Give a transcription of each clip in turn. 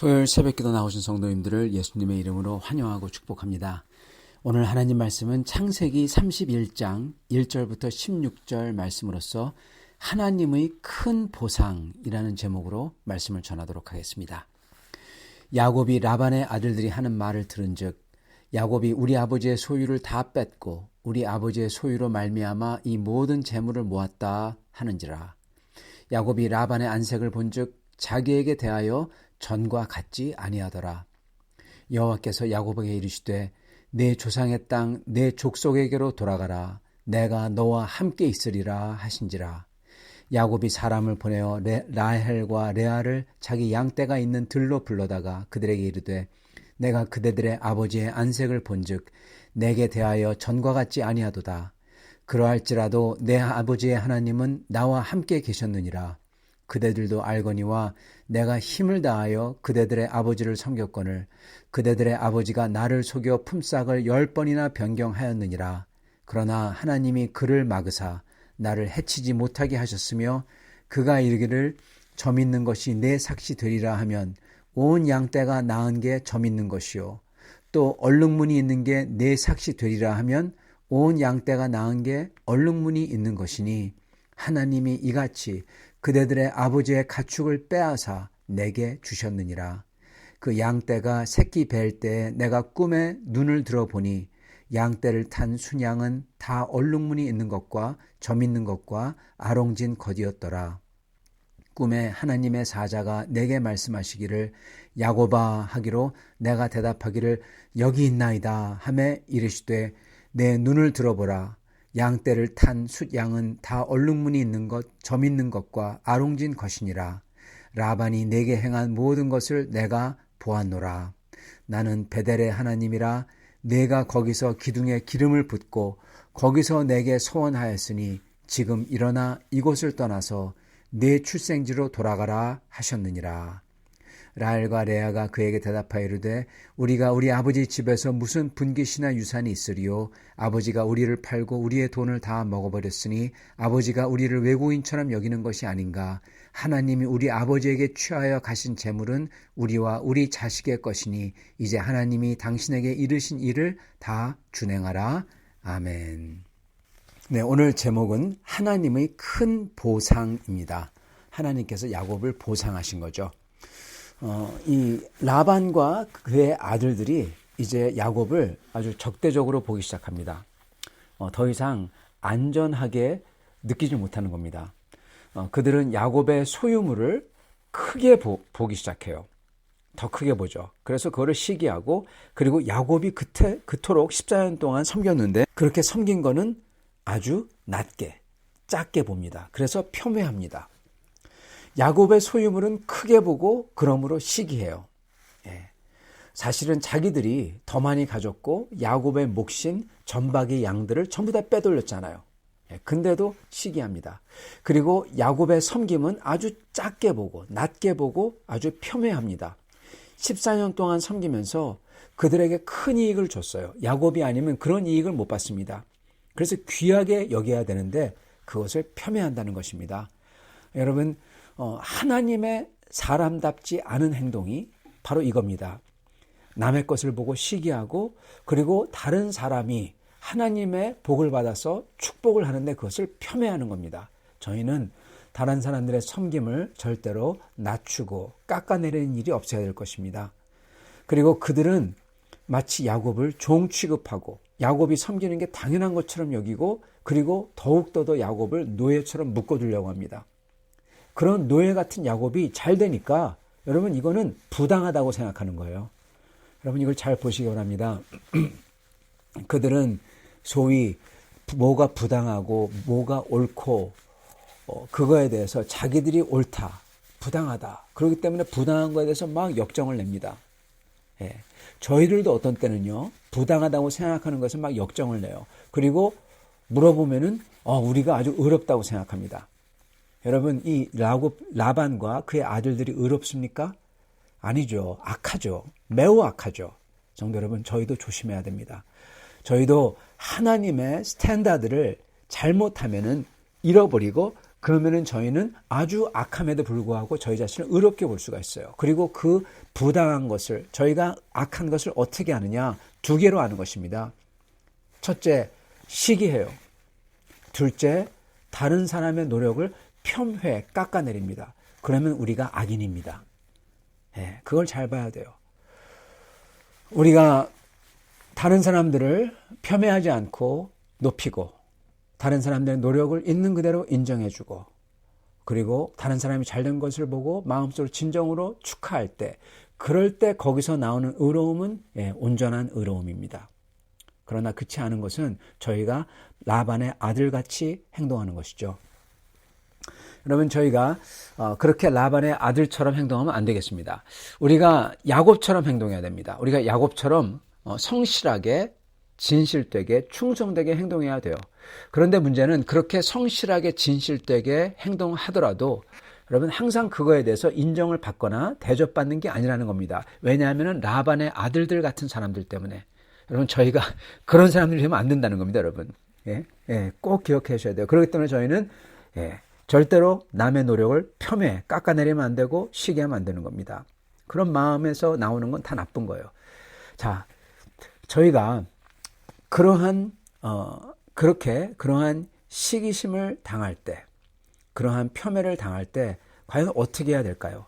토요일 새벽기도 나오신 성도님들을 예수님의 이름으로 환영하고 축복합니다. 오늘 하나님 말씀은 창세기 31장 1절부터 16절 말씀으로서 하나님의 큰 보상이라는 제목으로 말씀을 전하도록 하겠습니다. 야곱이 라반의 아들들이 하는 말을 들은즉 야곱이 우리 아버지의 소유를 다 뺏고 우리 아버지의 소유로 말미암아 이 모든 재물을 모았다 하는지라. 야곱이 라반의 안색을 본즉 자기에게 대하여 전과 같지 아니하더라. 여호와께서 야곱에게 이르시되 내 조상의 땅 내 족속에게로 돌아가라. 내가 너와 함께 있으리라 하신지라. 야곱이 사람을 보내어 라헬과 레아를 자기 양떼가 있는 들로 불러다가 그들에게 이르되 내가 그대들의 아버지의 안색을 본즉 내게 대하여 전과 같지 아니하도다. 그러할지라도 내 아버지의 하나님은 나와 함께 계셨느니라. 그대들도 알거니와 내가 힘을 다하여 그대들의 아버지를 섬겼거늘 그대들의 아버지가 나를 속여 품삯을 10번이나 변경하였느니라. 그러나 하나님이 그를 막으사 나를 해치지 못하게 하셨으며 그가 이르기를 점 있는 것이 내 삭시 되리라 하면 온 양떼가 낳은 게 점 있는 것이요 또 얼룩무늬 있는 게 내 삭시 되리라 하면 온 양떼가 낳은 게 얼룩무늬 있는 것이니 하나님이 이같이 그대들의 아버지의 가축을 빼앗아 내게 주셨느니라. 그 양떼가 새끼 뵐 때에 내가 꿈에 눈을 들어보니 양떼를 탄 순양은 다 얼룩무늬 있는 것과 점 있는 것과 아롱진 겉이었더라. 꿈에 하나님의 사자가 내게 말씀하시기를 야곱아 하기로 내가 대답하기를 여기 있나이다 하매 이르시되 내 눈을 들어보라. 양떼를 탄 숫양은 다 얼룩무늬 있는 것, 점 있는 것과 아롱진 것이니라. 라반이 내게 행한 모든 것을 내가 보았노라. 나는 베델의 하나님이라. 내가 거기서 기둥에 기름을 붓고 거기서 내게 소원하였으니 지금 일어나 이곳을 떠나서 내 출생지로 돌아가라 하셨느니라. 라헬과 레아가 그에게 대답하여 이르되 우리가 우리 아버지 집에서 무슨 분깃이나 유산이 있으리요. 아버지가 우리를 팔고 우리의 돈을 다 먹어버렸으니 아버지가 우리를 외국인처럼 여기는 것이 아닌가. 하나님이 우리 아버지에게 취하여 가신 재물은 우리와 우리 자식의 것이니 이제 하나님이 당신에게 이르신 일을 다 준행하라. 아멘. 네, 오늘 제목은 하나님의 큰 보상입니다. 하나님께서 야곱을 보상하신 거죠. 이 라반과 그의 아들들이 이제 야곱을 아주 적대적으로 보기 시작합니다. 더 이상 안전하게 느끼지 못하는 겁니다. 그들은 야곱의 소유물을 크게 보기 시작해요. 더 크게 보죠. 그래서 그거를 시기하고, 그리고 야곱이 그토록 14년 동안 섬겼는데 그렇게 섬긴 거는 아주 낮게, 작게 봅니다. 그래서 폄훼합니다. 야곱의 소유물은 크게 보고 그러므로 시기해요. 사실은 자기들이 더 많이 가졌고 야곱의 몫인 전박이 양들을 전부 다 빼돌렸잖아요. 근데도 시기합니다. 그리고 야곱의 섬김은 아주 작게 보고 낮게 보고 아주 폄훼합니다. 14년 동안 섬기면서 그들에게 큰 이익을 줬어요. 야곱이 아니면 그런 이익을 못 받습니다. 그래서 귀하게 여겨야 되는데 그것을 폄훼한다는 것입니다. 여러분, 하나님의 사람답지 않은 행동이 바로 이겁니다. 남의 것을 보고 시기하고, 그리고 다른 사람이 하나님의 복을 받아서 축복을 하는데 그것을 폄훼하는 겁니다. 저희는 다른 사람들의 섬김을 절대로 낮추고 깎아내리는 일이 없어야 될 것입니다. 그리고 그들은 마치 야곱을 종 취급하고 야곱이 섬기는 게 당연한 것처럼 여기고, 그리고 더욱더 야곱을 노예처럼 묶어두려고 합니다. 그런 노예 같은 야곱이 잘 되니까 여러분, 이거는 부당하다고 생각하는 거예요. 여러분, 이걸 잘 보시기 바랍니다. 그들은 소위 뭐가 부당하고 뭐가 옳고 그거에 대해서 자기들이 옳다, 부당하다, 그렇기 때문에 부당한 거에 대해서 막 역정을 냅니다. 저희들도 어떤 때는요, 부당하다고 생각하는 것을 막 역정을 내요. 그리고 물어보면은 우리가 아주 의롭다고 생각합니다. 여러분, 이 라반과 그의 아들들이 의롭습니까? 아니죠. 악하죠. 매우 악하죠. 성도 여러분, 저희도 조심해야 됩니다. 저희도 하나님의 스탠다드를 잘못하면은 잃어버리고, 그러면은 저희는 아주 악함에도 불구하고 저희 자신을 의롭게 볼 수가 있어요. 그리고 그 부당한 것을, 저희가 악한 것을 어떻게 하느냐? 두 개로 아는 것입니다. 첫째, 시기해요. 둘째, 다른 사람의 노력을 폄훼, 깎아내립니다. 그러면 우리가 악인입니다. 그걸 잘 봐야 돼요. 우리가 다른 사람들을 폄훼하지 않고 높이고, 다른 사람들의 노력을 있는 그대로 인정해주고, 그리고 다른 사람이 잘된 것을 보고 마음속으로 진정으로 축하할 때, 그럴 때 거기서 나오는 의로움은 온전한 의로움입니다. 그러나 그렇지 않은 것은 저희가 라반의 아들같이 행동하는 것이죠. 여러분, 저희가 그렇게 라반의 아들처럼 행동하면 안 되겠습니다. 우리가 야곱처럼 행동해야 됩니다. 우리가 야곱처럼 성실하게, 진실되게, 충성되게 행동해야 돼요. 그런데 문제는 그렇게 성실하게, 진실되게 행동하더라도 여러분, 항상 그거에 대해서 인정을 받거나 대접받는 게 아니라는 겁니다. 왜냐하면 라반의 아들들 같은 사람들 때문에. 여러분, 저희가 그런 사람들이 되면 안 된다는 겁니다, 여러분. 꼭 기억해 주셔야 돼요. 그렇기 때문에 저희는 절대로 남의 노력을 폄훼, 깎아내리면 안 되고 시기하면 안 되는 겁니다. 그런 마음에서 나오는 건 다 나쁜 거예요. 자, 저희가 그러한 시기심을 당할 때, 그러한 폄훼를 당할 때 과연 어떻게 해야 될까요?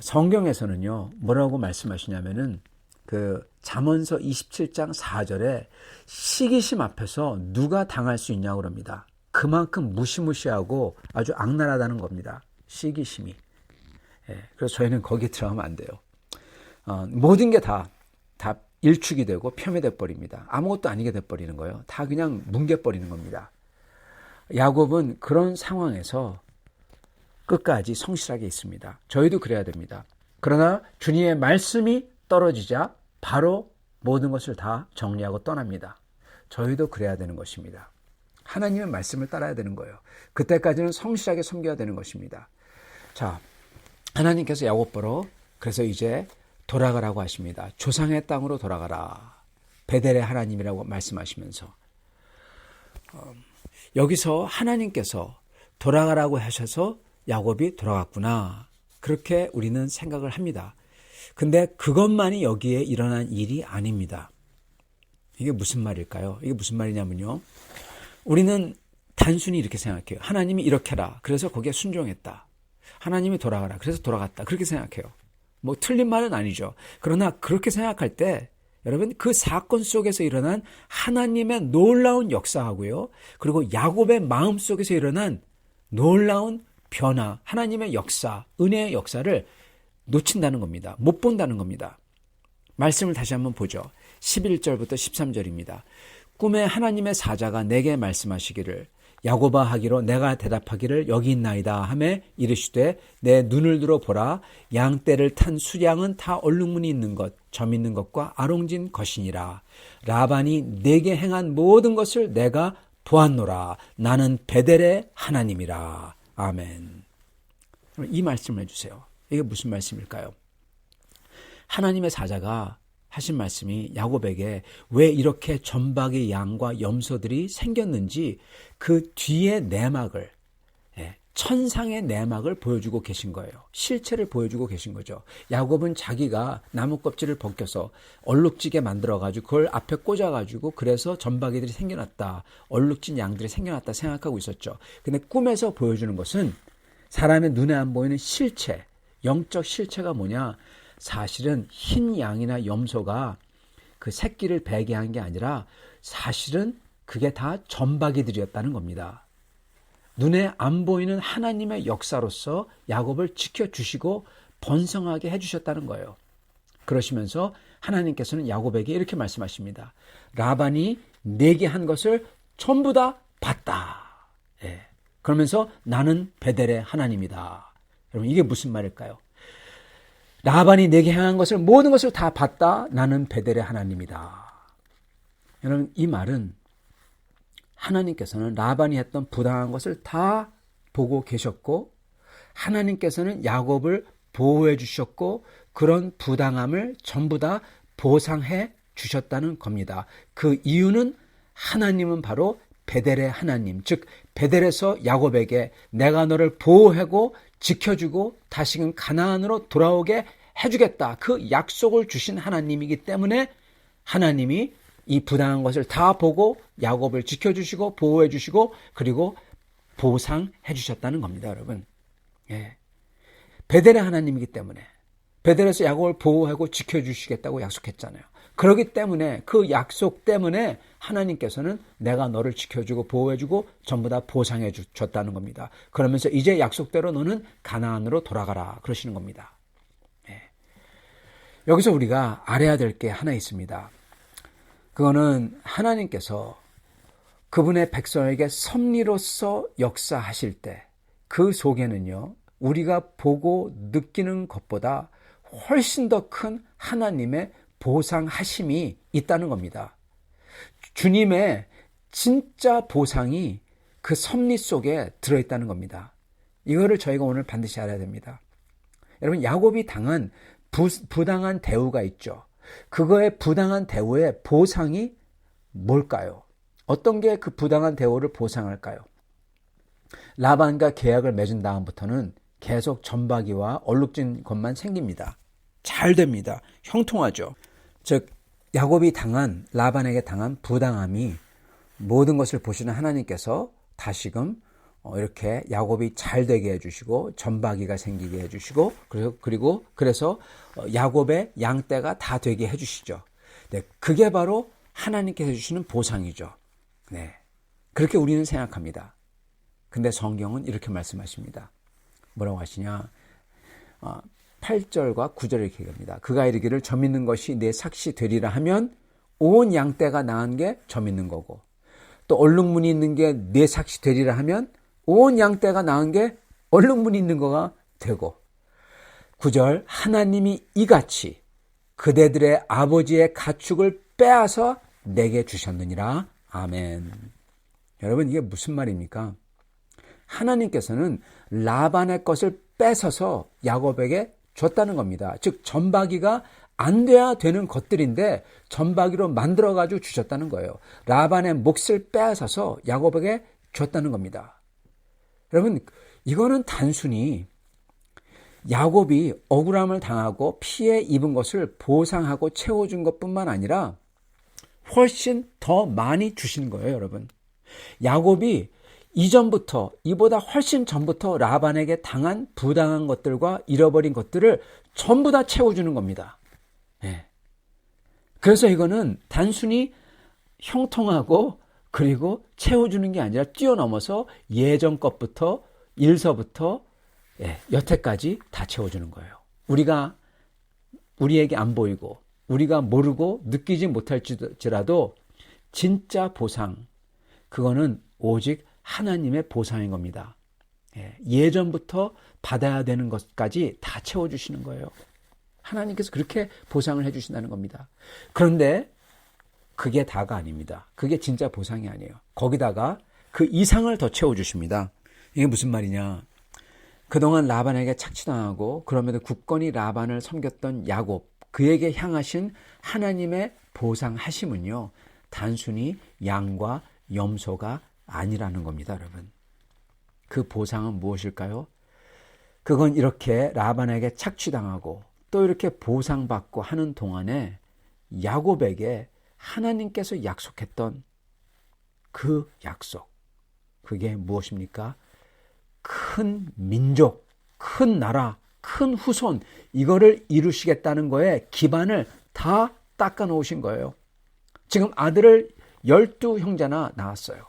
성경에서는요, 뭐라고 말씀하시냐면은 그 잠언서 27장 4절에 시기심 앞에서 누가 당할 수 있냐고 그럽니다. 그만큼 무시무시하고 아주 악랄하다는 겁니다. 시기심이. 그래서 저희는 거기에 들어가면 안 돼요. 모든 게 다 일축이 되고 폄훼돼 버립니다. 아무것도 아니게 돼 버리는 거예요. 다 그냥 뭉개 버리는 겁니다. 야곱은 그런 상황에서 끝까지 성실하게 있습니다. 저희도 그래야 됩니다. 그러나 주님의 말씀이 떨어지자 바로 모든 것을 다 정리하고 떠납니다. 저희도 그래야 되는 것입니다. 하나님의 말씀을 따라야 되는 거예요. 그때까지는 성실하게 섬겨야 되는 것입니다. 자, 하나님께서 야곱 보러 그래서 이제 돌아가라고 하십니다. 조상의 땅으로 돌아가라. 베델의 하나님이라고 말씀하시면서 여기서 하나님께서 돌아가라고 하셔서 야곱이 돌아갔구나. 그렇게 우리는 생각을 합니다. 근데 그것만이 여기에 일어난 일이 아닙니다. 이게 무슨 말일까요? 이게 무슨 말이냐면요. 우리는 단순히 이렇게 생각해요. 하나님이 이렇게 해라. 그래서 거기에 순종했다. 하나님이 돌아가라. 그래서 돌아갔다. 그렇게 생각해요. 뭐 틀린 말은 아니죠. 그러나 그렇게 생각할 때 여러분 그 사건 속에서 일어난 하나님의 놀라운 역사하고요. 그리고 야곱의 마음 속에서 일어난 놀라운 변화, 하나님의 역사, 은혜의 역사를 놓친다는 겁니다. 못 본다는 겁니다. 말씀을 다시 한번 보죠. 11절부터 13절입니다. 꿈에 하나님의 사자가 내게 말씀하시기를 야곱아 하기로 내가 대답하기를 여기 있나이다 하매 이르시되 내 눈을 들어 보라 양떼를 탄 수량은 다 얼룩무늬 있는 것 점 있는 것과 아롱진 것이니라. 라반이 내게 행한 모든 것을 내가 보았노라. 나는 베델의 하나님이라. 아멘. 이 말씀을 해주세요. 이게 무슨 말씀일까요? 하나님의 사자가 하신 말씀이 야곱에게 왜 이렇게 전박이 양과 염소들이 생겼는지 그 뒤에 내막을, 천상의 내막을 보여주고 계신 거예요. 실체를 보여주고 계신 거죠. 야곱은 자기가 나무 껍질을 벗겨서 얼룩지게 만들어가지고 그걸 앞에 꽂아가지고 그래서 전박이들이 생겨났다. 얼룩진 양들이 생겨났다 생각하고 있었죠. 근데 꿈에서 보여주는 것은 사람의 눈에 안 보이는 실체, 영적 실체가 뭐냐? 사실은 흰 양이나 염소가 그 새끼를 베게 한 게 아니라 사실은 그게 다 전박이들이었다는 겁니다. 눈에 안 보이는 하나님의 역사로서 야곱을 지켜주시고 번성하게 해주셨다는 거예요. 그러시면서 하나님께서는 야곱에게 이렇게 말씀하십니다. 라반이 내게 한 것을 전부 다 봤다. 그러면서 나는 베델의 하나님이다. 여러분 이게 무슨 말일까요? 라반이 내게 행한 것을 모든 것을 다 봤다. 나는 베델의 하나님이다. 여러분 이 말은 하나님께서는 라반이 했던 부당한 것을 다 보고 계셨고 하나님께서는 야곱을 보호해 주셨고 그런 부당함을 전부 다 보상해 주셨다는 겁니다. 그 이유는 하나님은 바로 베델의 하나님, 즉 베델에서 야곱에게 내가 너를 보호하고 지켜주고 다시금 가나안으로 돌아오게 해주겠다. 그 약속을 주신 하나님이기 때문에 하나님이 이 부당한 것을 다 보고 야곱을 지켜주시고 보호해주시고 그리고 보상해 주셨다는 겁니다. 여러분. 베델의 하나님이기 때문에 베델에서 야곱을 보호하고 지켜주시겠다고 약속했잖아요. 그렇기 때문에 그 약속 때문에 하나님께서는 내가 너를 지켜주고 보호해주고 전부 다 보상해 줬다는 겁니다. 그러면서 이제 약속대로 너는 가나안으로 돌아가라 그러시는 겁니다. 여기서 우리가 알아야 될 게 하나 있습니다. 그거는 하나님께서 그분의 백성에게 섭리로서 역사하실 때 그 속에는요, 우리가 보고 느끼는 것보다 훨씬 더 큰 하나님의 보상하심이 있다는 겁니다. 주님의 진짜 보상이 그 섭리 속에 들어있다는 겁니다. 이거를 저희가 오늘 반드시 알아야 됩니다. 여러분, 야곱이 당한 부당한 대우가 있죠. 그거의 부당한 대우의 보상이 뭘까요? 어떤 게 그 부당한 대우를 보상할까요? 라반과 계약을 맺은 다음부터는 계속 전박이와 얼룩진 것만 생깁니다. 잘 됩니다. 형통하죠. 즉 야곱이 당한 라반에게 당한 부당함이 모든 것을 보시는 하나님께서 다시금 이렇게 야곱이 잘 되게 해주시고 전박이가 생기게 해주시고 그래서 야곱의 양떼가 다 되게 해주시죠. 네, 그게 바로 하나님께서 해주시는 보상이죠. 네, 그렇게 우리는 생각합니다. 근데 성경은 이렇게 말씀하십니다. 뭐라고 하시냐? 8절과 9절을 이렇게 얘기합니다. 그가 이르기를 점 있는 것이 내 삭시 되리라 하면 온 양떼가 낳은 게 점 있는 거고 또 얼룩무늬 있는 게 내 삭시 되리라 하면 온 양떼가 낳은 게 얼룩무늬 있는 거가 되고 9절 하나님이 이같이 그대들의 아버지의 가축을 빼앗아 내게 주셨느니라. 아멘. 여러분 이게 무슨 말입니까? 하나님께서는 라반의 것을 뺏어서 야곱에게 줬다는 겁니다. 즉 전박이가 안 돼야 되는 것들인데 전박이로 만들어가지고 주셨다는 거예요. 라반의 몫을 빼앗아서 야곱에게 줬다는 겁니다. 여러분, 이거는 단순히 야곱이 억울함을 당하고 피해 입은 것을 보상하고 채워준 것뿐만 아니라 훨씬 더 많이 주시는 거예요, 여러분. 야곱이 이전부터, 이보다 훨씬 전부터 라반에게 당한 부당한 것들과 잃어버린 것들을 전부 다 채워주는 겁니다. 예. 그래서 이거는 단순히 형통하고 그리고 채워주는 게 아니라 뛰어넘어서 예전 것부터 일서부터 여태까지 다 채워주는 거예요. 우리에게 안 보이고 우리가 모르고 느끼지 못할지라도 진짜 보상, 그거는 오직 하나님의 보상인 겁니다. 예전부터 받아야 되는 것까지 다 채워주시는 거예요. 하나님께서 그렇게 보상을 해주신다는 겁니다. 그런데 그게 다가 아닙니다. 그게 진짜 보상이 아니에요. 거기다가 그 이상을 더 채워주십니다. 이게 무슨 말이냐. 그동안 라반에게 착취당하고 그럼에도 굳건히 라반을 섬겼던 야곱, 그에게 향하신 하나님의 보상하심은요, 단순히 양과 염소가 아니라는 겁니다, 여러분. 그 보상은 무엇일까요? 그건 이렇게 라반에게 착취당하고 또 이렇게 보상받고 하는 동안에 야곱에게 하나님께서 약속했던 그 약속, 그게 무엇입니까? 큰 민족, 큰 나라, 큰 후손, 이거를 이루시겠다는 거에 기반을 다 닦아 놓으신 거예요. 지금 아들을 12형제나 낳았어요.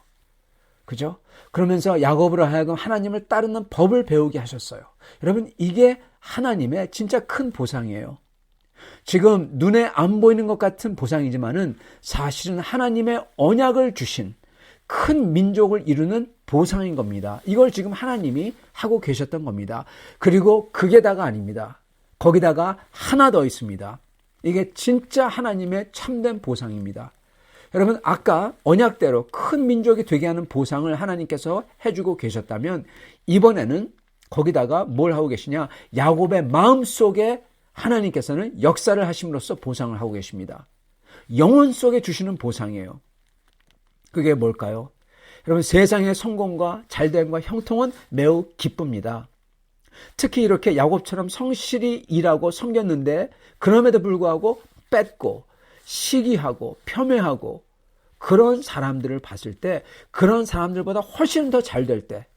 그죠? 그러면서 야곱으로 하여금 하나님을 따르는 법을 배우게 하셨어요. 여러분, 이게 하나님의 진짜 큰 보상이에요. 지금 눈에 안 보이는 것 같은 보상이지만은 사실은 하나님의 언약을 주신 큰 민족을 이루는 보상인 겁니다. 이걸 지금 하나님이 하고 계셨던 겁니다. 그리고 그게 다가 아닙니다. 거기다가 하나 더 있습니다. 이게 진짜 하나님의 참된 보상입니다. 여러분, 아까 언약대로 큰 민족이 되게 하는 보상을 하나님께서 해주고 계셨다면 이번에는 거기다가 뭘 하고 계시냐? 야곱의 마음속에 하나님께서는 역사를 하심으로써 보상을 하고 계십니다. 영혼 속에 주시는 보상이에요. 그게 뭘까요? 여러분, 세상의 성공과 잘됨과 형통은 매우 기쁩니다. 특히 이렇게 야곱처럼 성실히 일하고 섬겼는데 그럼에도 불구하고 뺏고 시기하고 폄훼하고 그런 사람들을 봤을 때, 그런 사람들보다 훨씬 더 잘 될 때,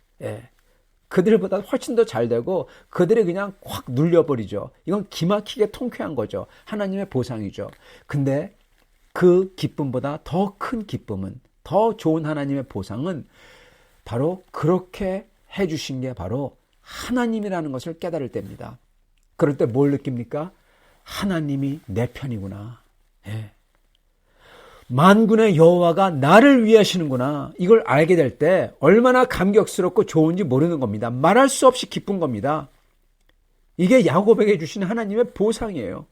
그들보다 훨씬 더 잘 되고 그들이 그냥 확 눌려버리죠. 이건 기막히게 통쾌한 거죠. 하나님의 보상이죠. 근데 그 기쁨보다 더 큰 기쁨은, 더 좋은 하나님의 보상은 바로 그렇게 해주신 게 바로 하나님이라는 것을 깨달을 때입니다. 그럴 때 뭘 느낍니까? 하나님이 내 편이구나. 만군의 여호와가 나를 위하시는구나. 이걸 알게 될 때 얼마나 감격스럽고 좋은지 모르는 겁니다. 말할 수 없이 기쁜 겁니다. 이게 야곱에게 주신 하나님의 보상이에요.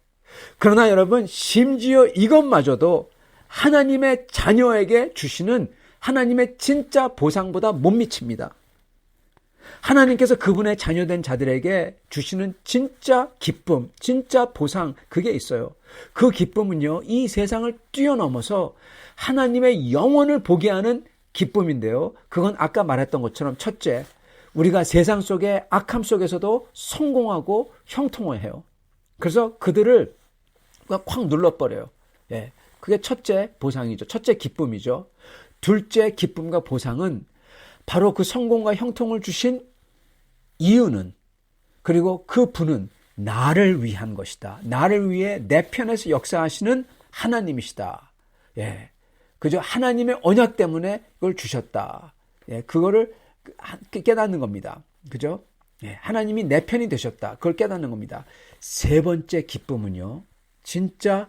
그러나 여러분, 심지어 이것마저도 하나님의 자녀에게 주시는 하나님의 진짜 보상보다 못 미칩니다. 하나님께서 그분의 자녀된 자들에게 주시는 진짜 기쁨, 진짜 보상, 그게 있어요. 그 기쁨은요, 이 세상을 뛰어넘어서 하나님의 영원을 보게 하는 기쁨인데요. 그건 아까 말했던 것처럼 첫째, 우리가 세상 속의 악함 속에서도 성공하고 형통해요. 그래서 그들을 확 눌러버려요. 그게 첫째 보상이죠. 첫째 기쁨이죠. 둘째 기쁨과 보상은 바로 그 성공과 형통을 주신 이유는, 그리고 그 분은 나를 위한 것이다. 나를 위해 내 편에서 역사하시는 하나님이시다. 그죠? 하나님의 언약 때문에 그걸 주셨다. 그거를 깨닫는 겁니다. 그죠? 하나님이 내 편이 되셨다. 그걸 깨닫는 겁니다. 세 번째 기쁨은요, 진짜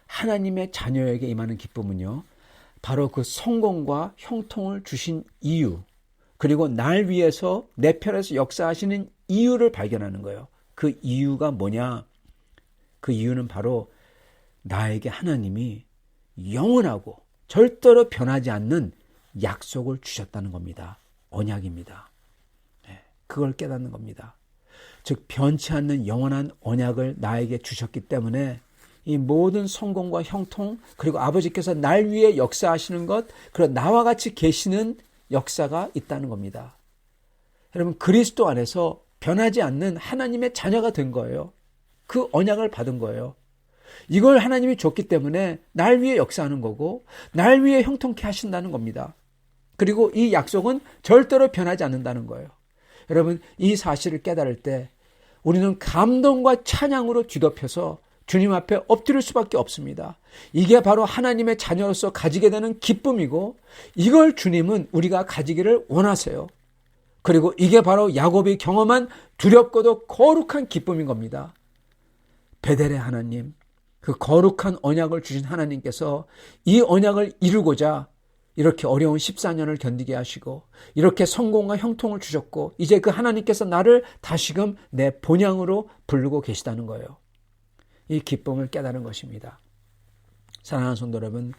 하나님의 자녀에게 임하는 기쁨은요, 바로 그 성공과 형통을 주신 이유, 그리고 날 위해서 내 편에서 역사하시는 이유를 발견하는 거예요. 그 이유가 뭐냐? 그 이유는 바로 나에게 하나님이 영원하고 절대로 변하지 않는 약속을 주셨다는 겁니다. 언약입니다. 그걸 깨닫는 겁니다. 즉 변치 않는 영원한 언약을 나에게 주셨기 때문에 이 모든 성공과 형통, 그리고 아버지께서 날 위해 역사하시는 것, 그리고 나와 같이 계시는 역사가 있다는 겁니다. 여러분, 그리스도 안에서 변하지 않는 하나님의 자녀가 된 거예요. 그 언약을 받은 거예요. 이걸 하나님이 줬기 때문에 날 위해 역사하는 거고 날 위해 형통케 하신다는 겁니다. 그리고 이 약속은 절대로 변하지 않는다는 거예요. 여러분, 이 사실을 깨달을 때 우리는 감동과 찬양으로 뒤덮여서 주님 앞에 엎드릴 수밖에 없습니다. 이게 바로 하나님의 자녀로서 가지게 되는 기쁨이고 이걸 주님은 우리가 가지기를 원하세요. 그리고 이게 바로 야곱이 경험한 두렵고도 거룩한 기쁨인 겁니다. 베델의 하나님, 그 거룩한 언약을 주신 하나님께서 이 언약을 이루고자 이렇게 어려운 14년을 견디게 하시고 이렇게 성공과 형통을 주셨고 이제 그 하나님께서 나를 다시금 내 본향으로 부르고 계시다는 거예요. 이 기쁨을 깨달은 것입니다. 사랑하는 성도 여러분,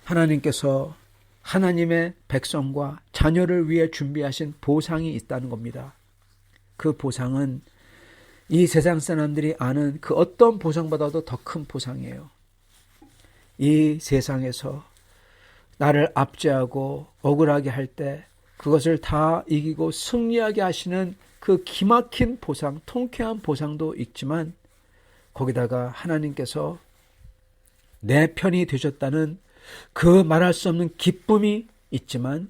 하나님께서 하나님의 백성과 자녀를 위해 준비하신 보상이 있다는 겁니다. 그 보상은 이 세상 사람들이 아는 그 어떤 보상보다도 더 큰 보상이에요. 이 세상에서 나를 압제하고 억울하게 할 때 그것을 다 이기고 승리하게 하시는 그 기막힌 보상, 통쾌한 보상도 있지만 거기다가 하나님께서 내 편이 되셨다는 그 말할 수 없는 기쁨이 있지만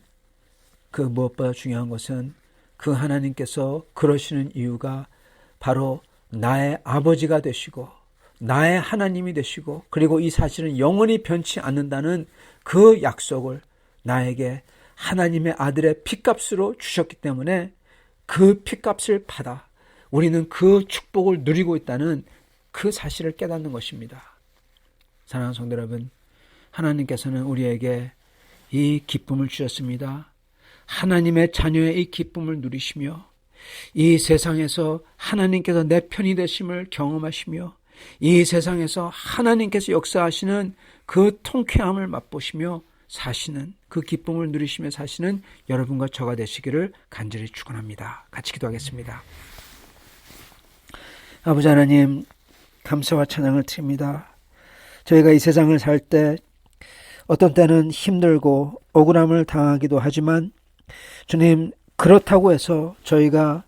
그 무엇보다 중요한 것은 그 하나님께서 그러시는 이유가 바로 나의 아버지가 되시고 나의 하나님이 되시고 그리고 이 사실은 영원히 변치 않는다는 그 약속을 나에게 하나님의 아들의 피값으로 주셨기 때문에 그 피값을 받아 우리는 그 축복을 누리고 있다는 그 사실을 깨닫는 것입니다. 사랑하는 성도 여러분, 하나님께서는 우리에게 이 기쁨을 주셨습니다. 하나님의 자녀의 이 기쁨을 누리시며 이 세상에서 하나님께서 내 편이 되심을 경험하시며 이 세상에서 하나님께서 역사하시는 그 통쾌함을 맛보시며 사시는 그 기쁨을 누리시며 사시는 여러분과 저가 되시기를 간절히 축원합니다. 같이 기도하겠습니다. 아버지 하나님, 감사와 찬양을 드립니다. 저희가 이 세상을 살 때 어떤 때는 힘들고 억울함을 당하기도 하지만 주님, 그렇다고 해서 저희가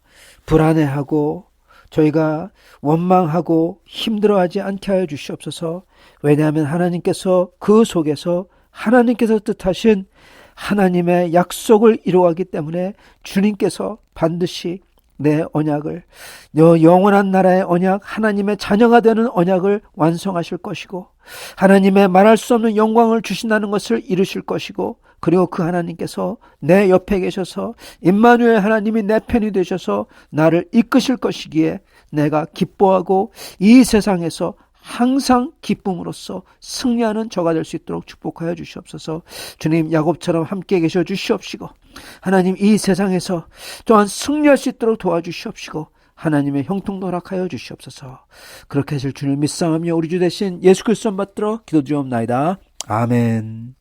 불안해하고 저희가 원망하고 힘들어하지 않게 하여 주시옵소서. 왜냐하면 하나님께서 그 속에서 하나님께서 뜻하신 하나님의 약속을 이루어가기 때문에 주님께서 반드시 내 언약을, 영원한 나라의 언약, 하나님의 자녀가 되는 언약을 완성하실 것이고 하나님의 말할 수 없는 영광을 주신다는 것을 이루실 것이고 그리고 그 하나님께서 내 옆에 계셔서 임마누엘 하나님이 내 편이 되셔서 나를 이끄실 것이기에 내가 기뻐하고 이 세상에서 항상 기쁨으로써 승리하는 저가 될 수 있도록 축복하여 주시옵소서. 주님, 야곱처럼 함께 계셔 주시옵시고 하나님 이 세상에서 또한 승리할 수 있도록 도와주시옵시고 하나님의 형통도 허락하여 주시옵소서. 그렇게 하실 주를 믿사오며 우리 주 되신 예수 그리스도 받들어 기도드리옵나이다. 아멘.